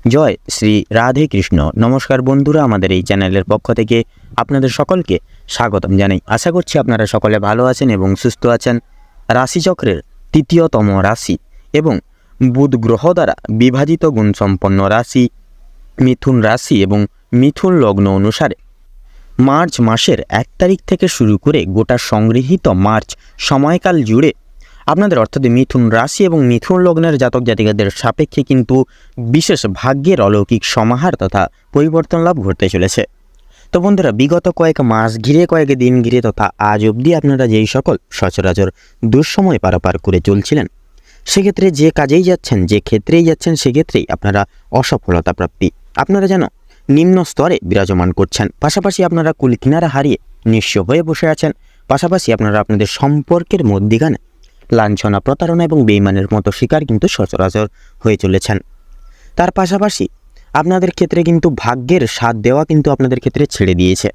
জয় শ্রী রাধে কৃষ্ণ। নমস্কার বন্ধুরা, আমাদের এই চ্যানেলের পক্ষ থেকে আপনাদের সকলকে স্বাগতম জানাই। আশা করছি আপনারা সকলে ভালো আছেন এবং সুস্থ আছেন। রাশিচক্রের তৃতীয়তম রাশি এবং বুধ গ্রহ দ্বারা বিভাজিত গুণসম্পন্ন রাশি মিথুন রাশি এবং মিথুন লগ্ন অনুসারে মার্চ মাসের 1 তারিখ থেকে শুরু করে গোটা সংগৃহীত মার্চ সময়কাল জুড়ে আপনাদের অর্থাৎ মিথুন রাশি এবং মিথুন লগ্নের জাতক জাতিকাদের সাপেক্ষে কিন্তু বিশেষ ভাগ্যের অলৌকিক সমাহার তথা পরিবর্তন লাভ ঘটতে চলেছে। তো বন্ধুরা, বিগত কয়েক মাস ঘিরে, কয়েক দিন ঘিরে তথা আজ অবধি আপনারা যেই সকল সচরাচর দুঃসময় পারাপার করে চলছিলেন, সেক্ষেত্রে যে কাজেই যাচ্ছেন, যে ক্ষেত্রেই যাচ্ছেন, সেক্ষেত্রেই আপনারা অসফলতা প্রাপ্তি আপনারা যেন নিম্ন স্তরে বিরাজমান করছেন। পাশাপাশি আপনারা কুল কিনারা হারিয়ে নিঃস্ব হয়ে বসে আছেন। পাশাপাশি আপনারা আপনাদের সম্পর্কের মধ্যিখানে লাঞ্ছনা, প্রতারণা এবং বেইমানের মতো শিকার কিন্তু সচরাচর হয়ে চলেছেন। তার পাশাপাশি আপনাদের ক্ষেত্রে কিন্তু ভাগ্যের সাথ দেওয়া কিন্তু আপনাদের ক্ষেত্রে ছেড়ে দিয়েছে।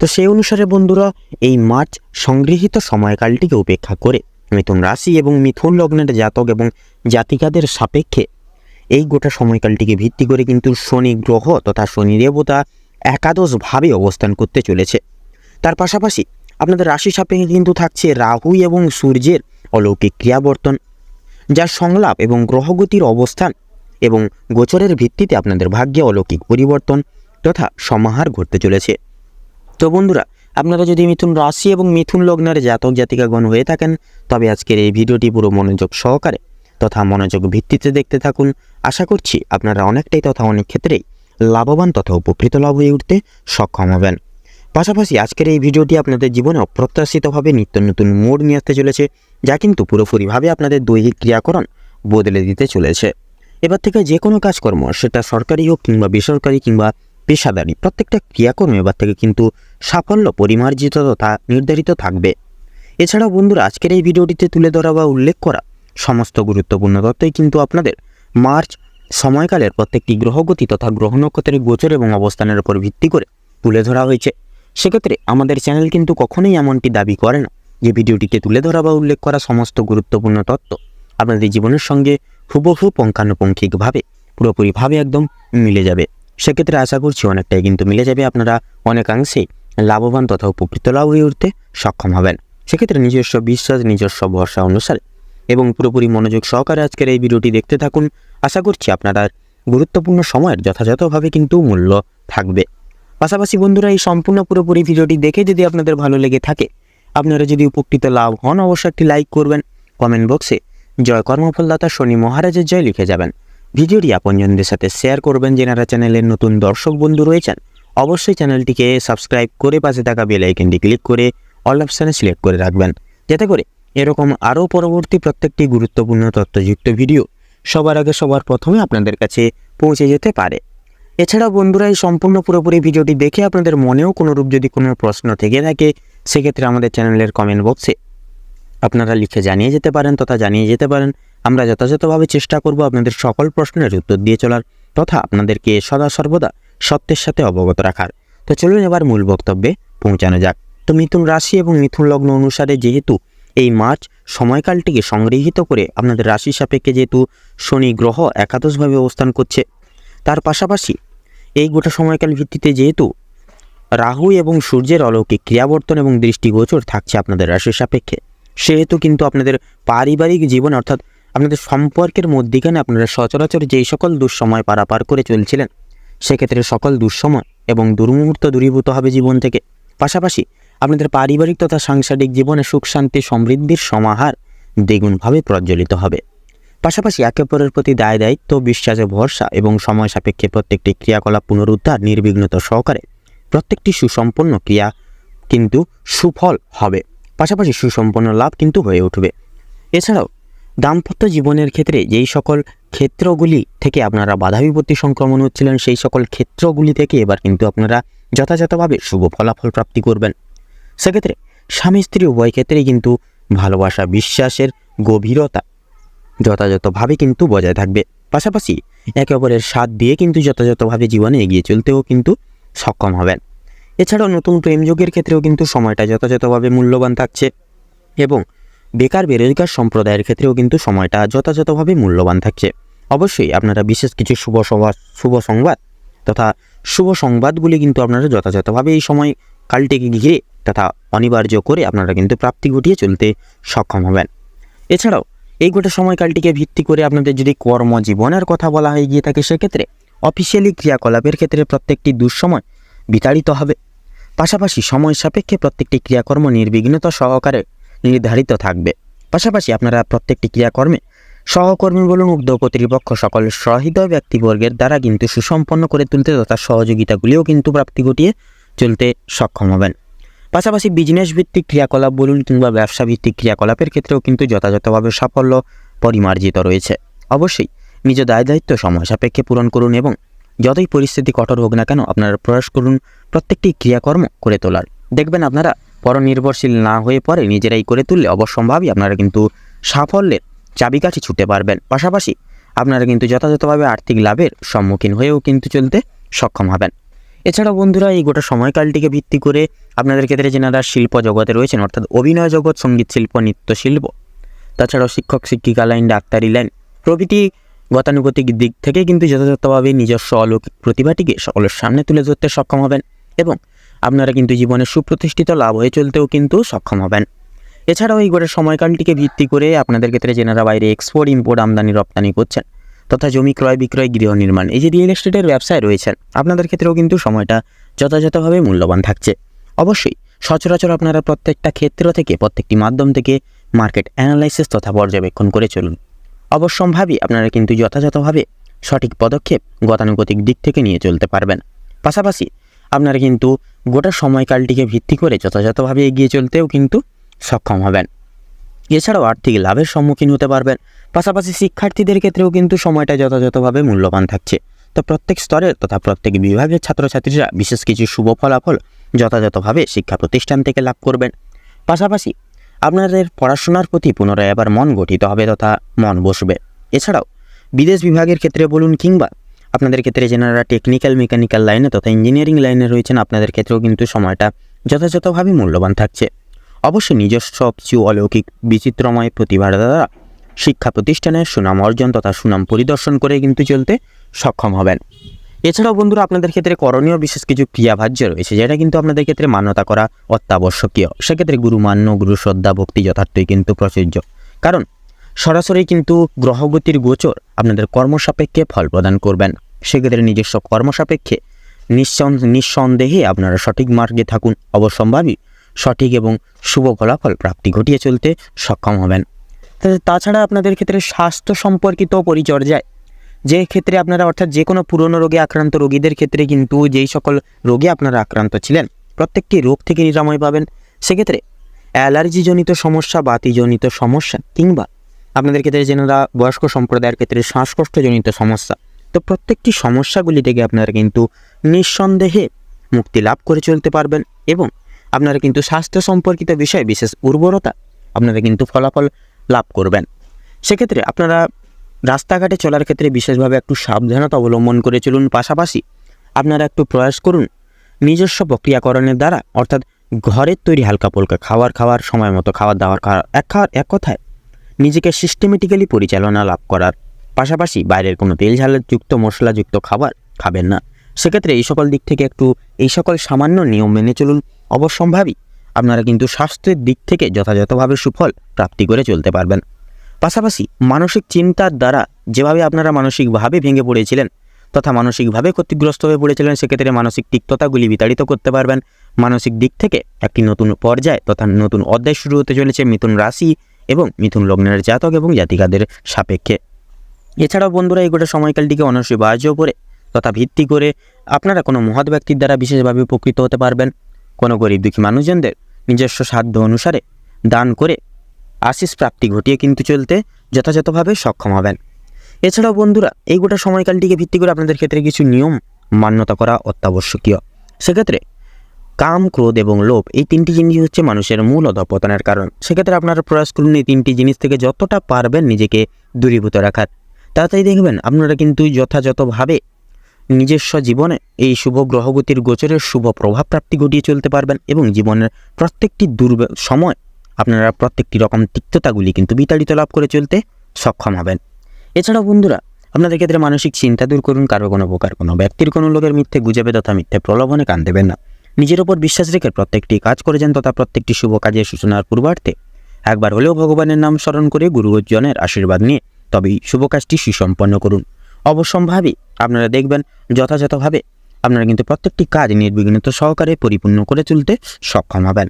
তো সেই অনুসারে বন্ধুরা, এই মার্চ সংগৃহীত সময়কালটিকে উপেক্ষা করে মিথুন রাশি এবং মিথুন লগ্নের জাতক এবং জাতিকাদের সাপেক্ষে এই গোটা সময়কালটিকে ভিত্তি করে কিন্তু শনি গ্রহ তথা শনি দেবতা একাদশভাবে অবস্থান করতে চলেছে। তার পাশাপাশি আপনাদের রাশি সাপেক্ষে কিন্তু থাকছে রাহু এবং সূর্যের অলৌকিক ক্রিয়াবর্তন, যার সংলাপ এবং গ্রহগতির অবস্থান এবং গোচরের ভিত্তিতে আপনাদের ভাগ্যে অলৌকিক পরিবর্তন তথা সমাহার ঘটতে চলেছে। তো বন্ধুরা, আপনারা যদি মিথুন রাশি এবং মিথুন লগ্নের জাতক জাতিকাগণ হয়ে থাকেন, তবে আজকের এই ভিডিওটি পুরো মনোযোগ সহকারে তথা মনোযোগ ভিত্তিতে দেখতে থাকুন। আশা করছি আপনারা অনেকটাই তথা অনেক ক্ষেত্রেই লাভবান তথা উপকৃত লাভ হয়ে উঠতে সক্ষম হবেন। পাশাপাশি আজকের এই ভিডিওটি আপনাদের জীবনে অপ্রত্যাশিতভাবে নিত্য নতুন মোড় নিয়ে আসতে চলেছে, যা কিন্তু পুরোপুরিভাবে আপনাদের দৈহিক ক্রিয়াকরণ বদলে দিতে চলেছে। এবার থেকে যে কোনো কাজকর্ম, সেটা সরকারি হোক কিংবা বেসরকারি কিংবা পেশাদারি, প্রত্যেকটা ক্রিয়াকর্ম এবার থেকে কিন্তু সাফল্য পরিমার্জিত তথা নির্ধারিত থাকবে। এছাড়াও বন্ধুরা, আজকের এই ভিডিওটিতে তুলে ধরা বা উল্লেখ করা সমস্ত গুরুত্বপূর্ণ তথ্যই কিন্তু আপনাদের মার্চ সময়কালের প্রত্যেকটি গ্রহগতি তথা গ্রহ নক্ষত্রের গোচর এবং অবস্থানের উপর ভিত্তি করে তুলে ধরা হয়েছে। সেক্ষেত্রে আমাদের চ্যানেল কিন্তু কখনোই এমনটি দাবি করে না যে ভিডিওটিতে তুলে ধরা বা উল্লেখ করা সমস্ত গুরুত্বপূর্ণ তথ্য আপনাদের জীবনের সঙ্গে হুবহু পুঙ্খানুপুঙ্খিকভাবে পুরোপুরিভাবে একদম মিলে যাবে। সেক্ষেত্রে আশা করছি অনেকটাই কিন্তু মিলে যাবে, আপনারা অনেকাংশেই লাভবান তথা উপকৃত লাভ হয়ে উঠতে সক্ষম হবেন। সেক্ষেত্রে নিজস্ব বিশ্বাস, নিজস্ব ভরসা অনুসারে এবং পুরোপুরি মনোযোগ সহকারে আজকের এই ভিডিওটি দেখতে থাকুন। আশা করছি আপনারা গুরুত্বপূর্ণ সময়ের যথাযথভাবে কিন্তু মূল্য থাকবে। পাশাপাশি বন্ধুরা, এই সম্পূর্ণ পুরোপুরি ভিডিওটি দেখে যদি আপনাদের ভালো লেগে থাকে, আপনারা যদি উপকৃত লাভ হন, অবশ্যই একটি লাইক করবেন। কমেন্ট বক্সে জয় কর্মফলদাতা শনি মহারাজের জয় লিখে যাবেন। ভিডিওটি আপনজনদের সাথে শেয়ার করবেন। যারা চ্যানেলের নতুন দর্শক বন্ধু রয়েছেন, অবশ্যই চ্যানেলটিকে সাবস্ক্রাইব করে পাশে থাকা বেল আইকনটি ক্লিক করে অল অপশানে সিলেক্ট করে রাখবেন, যাতে করে এরকম আরও পরবর্তী প্রত্যেকটি গুরুত্বপূর্ণ তথ্যযুক্ত ভিডিও সবার আগে সবার প্রথমে আপনাদের কাছে পৌঁছে যেতে পারে। এছাড়াও বন্ধুরা, এই সম্পূর্ণ পুরোপুরি ভিডিওটি দেখে আপনাদের মনেও কোনোরূপ যদি কোনো প্রশ্ন থেকে থাকে, সেক্ষেত্রে আমাদের চ্যানেলের কমেন্ট বক্সে আপনারা লিখে জানিয়ে যেতে পারেন তথা জানিয়ে যেতে পারেন। আমরা যথাযথভাবে চেষ্টা করব আপনাদের সকল প্রশ্নের উত্তর দিয়ে চলার তথা আপনাদেরকে সদা সর্বদা সত্যের সাথে অবগত রাখার। তো চলুন এবার মূল বক্তব্যে পৌঁছানো যাক। তো মিথুন রাশি এবং মিথুন লগ্ন অনুসারে যেহেতু এই মার্চ সময়কালটিকে সংগৃহীত করে আপনাদের রাশি সাপেক্ষে যেহেতু শনি গ্রহ একাদশভাবে অবস্থান করছে, তার পাশাপাশি এই গোটা সময়কাল ভিত্তিতে যেহেতু রাহু এবং সূর্যের অলৌকিক ক্রিয়াবর্তন এবং দৃষ্টিগোচর থাকছে আপনাদের রাশির সাপেক্ষে, সেহেতু কিন্তু আপনাদের পারিবারিক জীবন অর্থাৎ আপনাদের সম্পর্কের মধ্যিখানে আপনারা সচরাচর যেই সকল দুঃসময় পারাপার করে চলছিলেন, সেক্ষেত্রে সকল দুঃসময় এবং দুর্মুহূর্ত দূরীভূত হবে জীবন থেকে। পাশাপাশি আপনাদের পারিবারিক তথা সাংসারিক জীবনে সুখ শান্তি সমৃদ্ধির সমাহার দ্বিগুণভাবে প্রজ্বলিত হবে। পাশাপাশি একে অপরের প্রতি দায় দায়িত্ব, বিশ্বাসে ভরসা এবং সময় সাপেক্ষে প্রত্যেকটি ক্রিয়াকলাপ পুনরুদ্ধার নির্বিঘ্নতা সহকারে প্রত্যেকটি সুসম্পন্ন ক্রিয়া কিন্তু সুফল হবে। পাশাপাশি সুসম্পন্ন লাভ কিন্তু হয়ে উঠবে। এছাড়াও দাম্পত্য জীবনের ক্ষেত্রে যেই সকল ক্ষেত্রগুলি থেকে আপনারা বাধা বিপত্তি সংক্রমণ হচ্ছিলেন, সেই সকল ক্ষেত্রগুলি থেকে এবার কিন্তু আপনারা যথাযথভাবে শুভ ফলাফল প্রাপ্তি করবেন। সেক্ষেত্রে স্বামী স্ত্রী উভয় ক্ষেত্রেই কিন্তু ভালোবাসা, বিশ্বাসের গভীরতা যথাযথভাবে কিন্তু বজায় থাকবে। পাশাপাশি একে অপরের সাথ দিয়ে কিন্তু যথাযথভাবে জীবনে এগিয়ে চলতেও কিন্তু সক্ষম হবেন। এছাড়াও নতুন প্রেমযোগের ক্ষেত্রেও কিন্তু সময়টা যথাযথভাবে মূল্যবান থাকছে এবং বেকার বেরোজগার সম্প্রদায়ের ক্ষেত্রেও কিন্তু সময়টা যথাযথভাবে মূল্যবান থাকছে। অবশ্যই আপনারা বিশেষ কিছু শুভ সংবাদ তথা শুভ সংবাদগুলি কিন্তু আপনারা যথাযথভাবে এই সময়কালটিকে ঘিরে তথা অনিবার্য করে আপনারা কিন্তু প্রাপ্তি ঘটিয়ে চলতে সক্ষম হবেন। এছাড়াও এই গোটা সময়কালটিকে ভিত্তি করে আপনাদের যদি কর্মজীবনের কথা বলা হয়ে গিয়ে থাকে, সেক্ষেত্রে অফিসিয়ালি ক্রিয়াকলাপের ক্ষেত্রে প্রত্যেকটি দুঃসময় বিতাড়িত হবে। পাশাপাশি সময় সাপেক্ষে প্রত্যেকটি ক্রিয়াকর্ম নির্বিঘ্নতা সহকারে নির্ধারিত থাকবে। পাশাপাশি আপনারা প্রত্যেকটি ক্রিয়াকর্মে সহকর্মী বলুন, ঊর্ধ্ব কর্তৃপক্ষ সকল সহৃদয় ব্যক্তিবর্গের দ্বারা কিন্তু সুসম্পন্ন করে তুলতে তথা সহযোগিতাগুলিও কিন্তু প্রাপ্তি ঘটিয়ে চলতে সক্ষম হবেন। পাশাপাশি বিজনেস ভিত্তিক ক্রিয়াকলাপ বলুন কিংবা ব্যবসা ভিত্তিক ক্রিয়াকলাপের ক্ষেত্রেও কিন্তু যথাযথভাবে সাফল্য পরিমার্জিত রয়েছে। অবশ্যই নিজ দায়িত্ব সময় সাপেক্ষে পূরণ করুন এবং যতই পরিস্থিতি কঠোর হোক না কেন আপনারা প্রয়াস করুন প্রত্যেকটি ক্রিয়াকর্ম করে তোলার। দেখবেন আপনারা পরনির্ভরশীল না হয়ে পরে নিজেরাই করে তুললে অবশ্যম্ভাবী আপনারা কিন্তু সাফল্যের চাবিকাঠি ছুটে পারবেন। পাশাপাশি আপনারা কিন্তু যথাযথভাবে আর্থিক লাভের সম্মুখীন হয়েও কিন্তু চলতে সক্ষম হবেন। এছাড়াও বন্ধুরা এই গোটা সময়কালটিকে ভিত্তি করে আপনাদের ক্ষেত্রে যেনারা শিল্প জগতে রয়েছেন, অর্থাৎ অভিনয় জগৎ, সঙ্গীত শিল্প, নৃত্য শিল্প, তাছাড়াও শিক্ষক শিক্ষিকা লাইন, ডাক্তারি লাইন প্রভৃতি গতানুগতিক দিক থেকে কিন্তু যথাযথভাবে নিজস্ব অলৌকিক প্রতিভাটিকে সকলের সামনে তুলে ধরতে সক্ষম হবেন এবং আপনারা কিন্তু জীবনে সুপ্রতিষ্ঠিত লাভ হয়ে চলতেও কিন্তু সক্ষম হবেন। এছাড়াও এই গোটা সময়কালটিকে ভিত্তি করে আপনাদের ক্ষেত্রে যেনারা বাইরে এক্সপোর্ট ইম্পোর্ট আমদানি রপ্তানি করছেন তথা জমি ক্রয় বিক্রয়, গৃহ নির্মাণ, এই যে রিয়েল এস্টেটের ব্যবসায় রয়েছেন, আপনাদের ক্ষেত্রেও কিন্তু সময়টা যথাযথভাবে মূল্যবান থাকছে। অবশ্যই সচরাচর আপনারা প্রত্যেকটা ক্ষেত্র থেকে, প্রত্যেকটি মাধ্যম থেকে মার্কেট অ্যানালাইসিস তথা পর্যবেক্ষণ করে চলুন। অবশ্যম্ভাবী আপনারা কিন্তু যথাযথভাবে সঠিক পদক্ষেপ গতানুগতিক দিক থেকে নিয়ে চলতে পারবেন। পাশাপাশি আপনারা কিন্তু গোটা সময়কালটিকে ভিত্তি করে যথাযথভাবে এগিয়ে চলতেও কিন্তু সক্ষম হবেন। এছাড়াও আর্থিক লাভের সম্মুখীন হতে পারবেন। পাশাপাশি শিক্ষার্থীদের ক্ষেত্রেও কিন্তু সময়টা যথাযথভাবে মূল্যবান থাকছে। তো প্রত্যেক স্তরের তথা প্রত্যেক বিভাগের ছাত্রছাত্রীরা বিশেষ কিছু শুভ ফলাফল যথাযথভাবে শিক্ষা প্রতিষ্ঠান থেকে লাভ করবেন। পাশাপাশি আপনাদের পড়াশোনার প্রতি পুনরায় আবার মন গঠিত হবে তথা মন বসবে। এছাড়াও বিদেশ বিভাগের ক্ষেত্রে বলুন কিংবা আপনাদের ক্ষেত্রে যেনারা টেকনিক্যাল মেকানিক্যাল লাইনে তথা ইঞ্জিনিয়ারিং লাইনে রয়েছেন, আপনাদের ক্ষেত্রেও কিন্তু সময়টা যথাযথভাবে মূল্যবান থাকছে। অবশ্যই নিজস্ব কিছু অলৌকিক বিচিত্রময় প্রতিভার দ্বারা শিক্ষা প্রতিষ্ঠানের সুনাম অর্জন তথা সুনাম পরিদর্শন করে কিন্তু চলতে সক্ষম হবেন। এছাড়াও বন্ধুরা আপনাদের ক্ষেত্রে করণীয় বিশেষ কিছু ক্রিয়াভাজ্য রয়েছে, যেটা কিন্তু আপনাদের ক্ষেত্রে মান্যতা করা অত্যাবশ্যকীয়। সেক্ষেত্রে গুরুমান্য, গুরু শ্রদ্ধা, ভক্তি যথার্থই কিন্তু প্রযোজ্য। কারণ সরাসরি কিন্তু গ্রহগতির গোচর আপনাদের কর্মসাপেক্ষে ফল প্রদান করবেন। সেক্ষেত্রে নিজস্ব কর্মসাপেক্ষে নিঃসন্দেহে আপনারা সঠিক মার্গে থাকুন। অবশ্যম্ভাবী সঠিক এবং শুভ ফলাফল প্রাপ্তি ঘটিয়ে চলতে সক্ষম হবেন। তাছাড়া আপনাদের ক্ষেত্রে স্বাস্থ্য সম্পর্কিত পরিচর্যায় যে ক্ষেত্রে আপনারা অর্থাৎ যে কোনো পুরনো রোগে আক্রান্ত রোগীদের ক্ষেত্রে কিন্তু যেই সকল রোগে আপনারা আক্রান্ত ছিলেন প্রত্যেকটি রোগ থেকে নিরাময় পাবেন। সেক্ষেত্রে অ্যালার্জিজনিত সমস্যা, বাতিজনিত সমস্যা কিংবা আপনাদের ক্ষেত্রে যেনারা বয়স্ক সম্প্রদায়ের ক্ষেত্রে শ্বাসকষ্টজনিত সমস্যা, তো প্রত্যেকটি সমস্যাগুলি থেকে আপনারা কিন্তু নিঃসন্দেহে মুক্তি লাভ করে চলতে পারবেন এবং আপনারা কিন্তু স্বাস্থ্য সম্পর্কিত বিষয়ে বিশেষ উর্বরতা আপনারা কিন্তু ফলাফল লাভ করবেন। সেক্ষেত্রে আপনারা রাস্তাঘাটে চলার ক্ষেত্রে বিশেষভাবে একটু সাবধানতা অবলম্বন করে চলুন। পাশাপাশি আপনারা একটু প্রয়াস করুন নিজস্ব প্রক্রিয়াকরণের দ্বারা, অর্থাৎ ঘরের তৈরি হালকা পোলকা খাওয়ার সময় মতো দাওয়ার এক কথায় নিজেকে সিস্টেমেটিক্যালি পরিচালনা লাভ করার। পাশাপাশি বাইরের কোনো তেল ঝালযুক্ত মশলাযুক্ত খাবার খাবেন না। সেক্ষেত্রে এই সকল দিক থেকে এই সকল সামান্য নিয়ম মেনে চলুন। অবশ্যম্ভাবী আপনারা কিন্তু স্বাস্থ্যের দিক থেকে যথাযথভাবে সুফল প্রাপ্তি করে চলতে পারবেন। পাশাপাশি মানসিক চিন্তার দ্বারা যেভাবে আপনারা মানসিকভাবে ভেঙে পড়েছিলেন তথা মানসিকভাবে ক্ষতিগ্রস্ত হয়ে পড়েছিলেন, সেক্ষেত্রে মানসিক তিক্ততাগুলি বিতাড়িত করতে পারবেন। মানসিক দিক থেকে একটি নতুন পর্যায় তথা নতুন অধ্যায় শুরু হতে চলেছে মিথুন রাশি এবং মিথুন লগ্নের জাতক এবং জাতিকাদের সাপেক্ষে। এছাড়াও বন্ধুরা এই গোটা সময়কালটিকে অনস্বীকার্য করে তথা ভিত্তি করে আপনারা কোনো মহৎ ব্যক্তির দ্বারা বিশেষভাবে উপকৃত হতে পারবেন। কোনো গরিব দুঃখী মানুষজনদের নিজস্ব সাধ্য অনুসারে দান করে আশিস প্রাপ্তি ঘটিয়ে কিন্তু চলতে যথাযথভাবে সক্ষম হবেন। এছাড়াও বন্ধুরা এই গোটা সময়কালটিকে ভিত্তি করে আপনাদের ক্ষেত্রে কিছু নিয়ম মান্যতা করা অত্যাবশ্যকীয়। সেক্ষেত্রে কাম, ক্রোধ এবং লোভ এই তিনটি জিনিস হচ্ছে মানুষের মূল অধঃপতনের কারণ। সেক্ষেত্রে আপনারা প্রয়াস করুন এই তিনটি জিনিস থেকে যতটা পারবেন নিজেকে দূরীভূত রাখার। তাড়াতাড়ি দেখবেন আপনারা কিন্তু যথাযথভাবে নিজস্ব জীবনে এই শুভ গ্রহগতির গোচরের শুভ প্রভাব প্রাপ্তি ঘটিয়ে চলতে পারবেন এবং জীবনের প্রত্যেকটি সময় আপনারা প্রত্যেকটি রকম তিক্ততাগুলি কিন্তু বিতাড়িত লাভ করে চলতে সক্ষম হবেন। এছাড়াও বন্ধুরা আপনাদের ক্ষেত্রে মানসিক চিন্তা দূর করুন, কারো কোনো প্রকার কোনো ব্যক্তির কোনো লোকের মিথ্যে গুজবে তথা মিথ্যে প্রলোভনে কান দেবেন না। নিজের ওপর বিশ্বাস রেখে প্রত্যেকটি কাজ করে যান তথা প্রত্যেকটি শুভ কাজের সূচনার পূর্বার্থে একবার হলেও ভগবানের নাম স্মরণ করে গুরুজনের আশীর্বাদ নিয়ে তবেই শুভ কাজটি সুসম্পন্ন করুন। অবশ্যম্ভাবী আপনারা দেখবেন যথাযথভাবে আপনারা কিন্তু প্রত্যেকটি কাজ নির্বিঘ্নিত সহকারে পরিপূর্ণ করে তুলতে সক্ষম হবেন।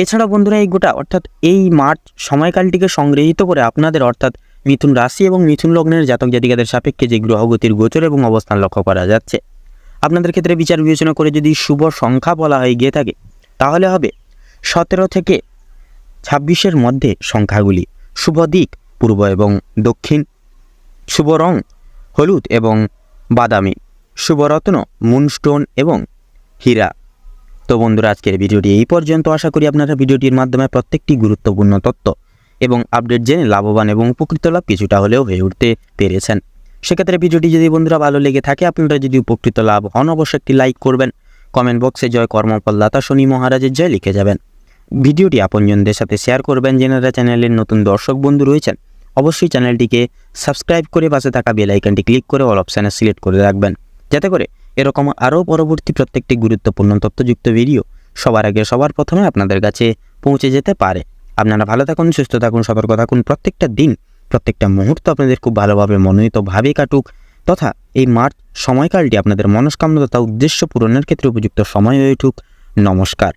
এছাড়া বন্ধুরা এই গোটা অর্থাৎ এই মার্চ সময়কালটিকে সংগৃহীত করে আপনাদের অর্থাৎ মিথুন রাশি এবং মিথুন লগ্নের জাতক জাতিকাদের সাপেক্ষে যে গ্রহগতির গোচর এবং অবস্থান লক্ষ্য করা যাচ্ছে, আপনাদের ক্ষেত্রে বিচার বিবেচনা করে যদি শুভ সংখ্যা বলা হয়ে গিয়ে থাকে তাহলে হবে 17 থেকে 26-এর মধ্যে সংখ্যাগুলি। শুভ দিক পূর্ব এবং দক্ষিণ, শুভ রং হলুদ এবং বাদামি, শুভ রত্ন মুনস্টোন এবং হীরা। তো বন্ধুরা আজকের ভিডিওটি এই পর্যন্ত। আশা করি আপনারা ভিডিওটির মাধ্যমে প্রত্যেকটি গুরুত্বপূর্ণ তথ্য এবং আপডেট জেনে লাভবান এবং উপকৃত লাভ কিছুটা হলেও হয়ে উঠতে পেরেছেন। সেক্ষেত্রে ভিডিওটি যদি বন্ধুরা ভালো লেগে থাকে, আপনারা যদি উপকৃত লাভ হন, অবশ্যই একটি লাইক করবেন। কমেন্ট বক্সে জয় কর্মফলদাতা শনি মহারাজের জয় লিখে যাবেন। ভিডিওটি আপনজনদের সাথে শেয়ার করবেন। যারা চ্যানেলের নতুন দর্শক বন্ধু রয়েছেন অবশ্যই চ্যানেলটিকে সাবস্ক্রাইব করে পাশে থাকা বেল আইকনটি ক্লিক করে অল অপশানে সিলেক্ট করে রাখবেন, যাতে করে এরকম আরও পরবর্তী প্রত্যেকটি গুরুত্বপূর্ণ তথ্যযুক্ত ভিডিও সবার আগে সবার প্রথমে আপনাদের কাছে পৌঁছে যেতে পারে। আপনারা ভালো থাকুন, সুস্থ থাকুন, সতর্ক থাকুন। প্রত্যেকটা দিন প্রত্যেকটা মুহূর্ত আপনাদের খুব ভালোভাবে মনোনীতভাবে কাটুক তথা এই মার্চ সময়কালটি আপনাদের মনস্কামনা তথা উদ্দেশ্য পূরণের ক্ষেত্রে উপযুক্ত সময় হয়ে উঠুক। নমস্কার।